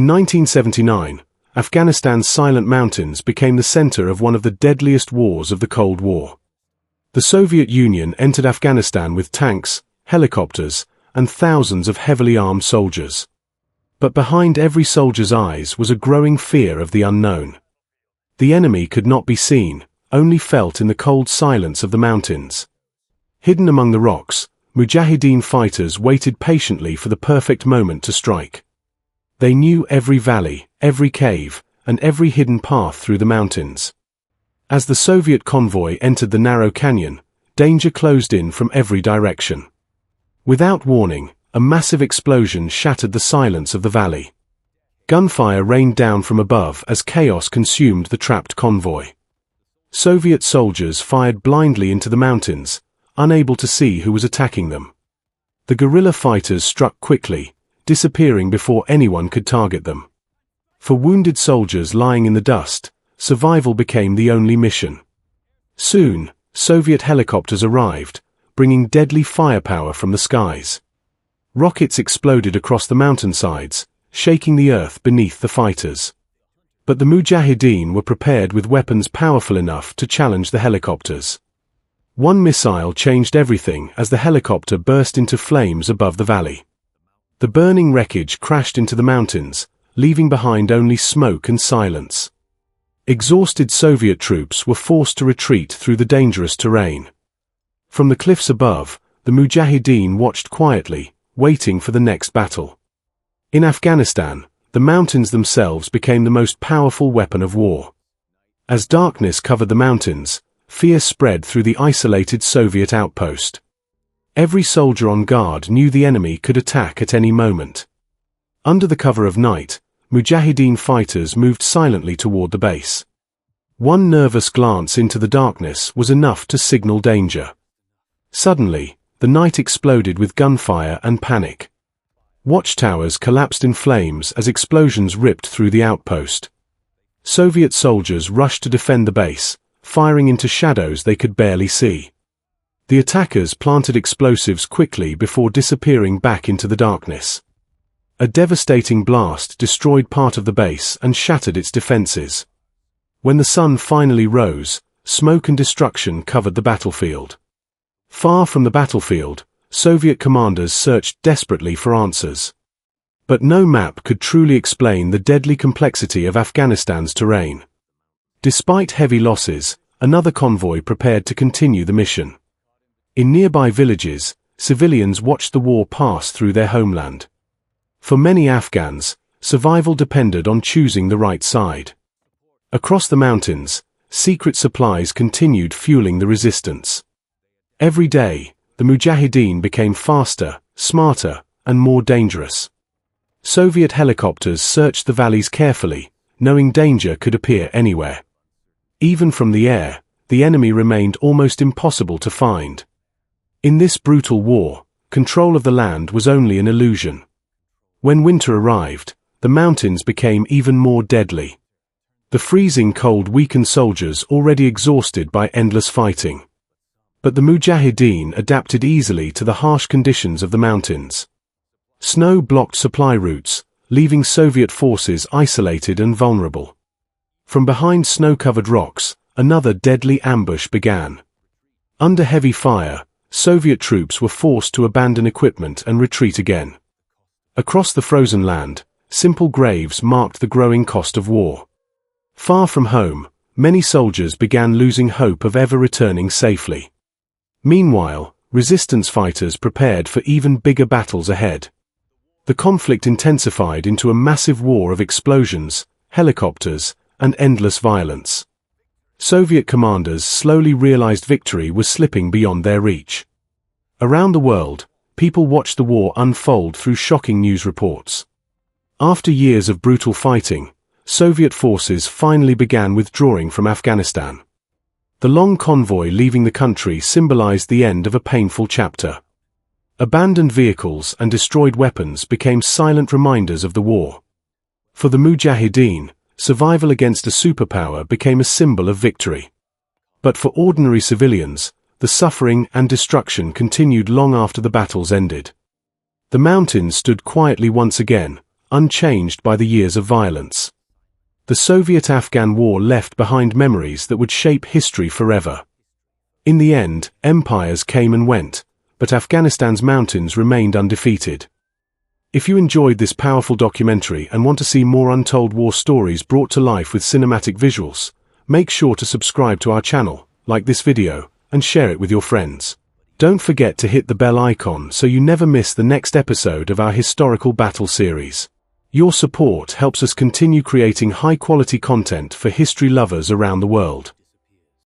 In 1979, Afghanistan's silent mountains became the center of one of the deadliest wars of the Cold War. The Soviet Union entered Afghanistan with tanks, helicopters, and thousands of heavily armed soldiers. But behind every soldier's eyes was a growing fear of the unknown. The enemy could not be seen, only felt in the cold silence of the mountains. Hidden among the rocks, Mujahideen fighters waited patiently for the perfect moment to strike. They knew every valley, every cave, and every hidden path through the mountains. As the Soviet convoy entered the narrow canyon, danger closed in from every direction. Without warning, a massive explosion shattered the silence of the valley. Gunfire rained down from above as chaos consumed the trapped convoy. Soviet soldiers fired blindly into the mountains, unable to see who was attacking them. The guerrilla fighters struck quickly, disappearing before anyone could target them. For wounded soldiers lying in the dust, survival became the only mission. Soon, Soviet helicopters arrived, bringing deadly firepower from the skies. Rockets exploded across the mountainsides, shaking the earth beneath the fighters. But the Mujahideen were prepared with weapons powerful enough to challenge the helicopters. One missile changed everything as the helicopter burst into flames above the valley. The burning wreckage crashed into the mountains, leaving behind only smoke and silence. Exhausted Soviet troops were forced to retreat through the dangerous terrain. From the cliffs above, the Mujahideen watched quietly, waiting for the next battle. In Afghanistan, the mountains themselves became the most powerful weapon of war. As darkness covered the mountains, fear spread through the isolated Soviet outpost. Every soldier on guard knew the enemy could attack at any moment. Under the cover of night, Mujahideen fighters moved silently toward the base. One nervous glance into the darkness was enough to signal danger. Suddenly, the night exploded with gunfire and panic. Watchtowers collapsed in flames as explosions ripped through the outpost. Soviet soldiers rushed to defend the base, firing into shadows they could barely see. The attackers planted explosives quickly before disappearing back into the darkness. A devastating blast destroyed part of the base and shattered its defenses. When the sun finally rose, smoke and destruction covered the battlefield. Far from the battlefield, Soviet commanders searched desperately for answers. But no map could truly explain the deadly complexity of Afghanistan's terrain. Despite heavy losses, another convoy prepared to continue the mission. In nearby villages, civilians watched the war pass through their homeland. For many Afghans, survival depended on choosing the right side. Across the mountains, secret supplies continued fueling the resistance. Every day, the Mujahideen became faster, smarter, and more dangerous. Soviet helicopters searched the valleys carefully, knowing danger could appear anywhere. Even from the air, the enemy remained almost impossible to find. In this brutal war, control of the land was only an illusion. When winter arrived, the mountains became even more deadly. The freezing cold weakened soldiers already exhausted by endless fighting. But the Mujahideen adapted easily to the harsh conditions of the mountains. Snow blocked supply routes, leaving Soviet forces isolated and vulnerable. From behind snow-covered rocks, another deadly ambush began. Under heavy fire, Soviet troops were forced to abandon equipment and retreat again. Across the frozen land, simple graves marked the growing cost of war. Far from home, many soldiers began losing hope of ever returning safely. Meanwhile, resistance fighters prepared for even bigger battles ahead. The conflict intensified into a massive war of explosions, helicopters, and endless violence. Soviet commanders slowly realized victory was slipping beyond their reach. Around the world, people watched the war unfold through shocking news reports. After years of brutal fighting, Soviet forces finally began withdrawing from Afghanistan. The long convoy leaving the country symbolized the end of a painful chapter. Abandoned vehicles and destroyed weapons became silent reminders of the war. For the Mujahideen, survival against a superpower became a symbol of victory. But for ordinary civilians, the suffering and destruction continued long after the battles ended. The mountains stood quietly once again, unchanged by the years of violence. The Soviet-Afghan War left behind memories that would shape history forever. In the end, empires came and went, but Afghanistan's mountains remained undefeated. If you enjoyed this powerful documentary and want to see more untold war stories brought to life with cinematic visuals, make sure to subscribe to our channel, like this video, and share it with your friends. Don't forget to hit the bell icon so you never miss the next episode of our historical battle series. Your support helps us continue creating high-quality content for history lovers around the world.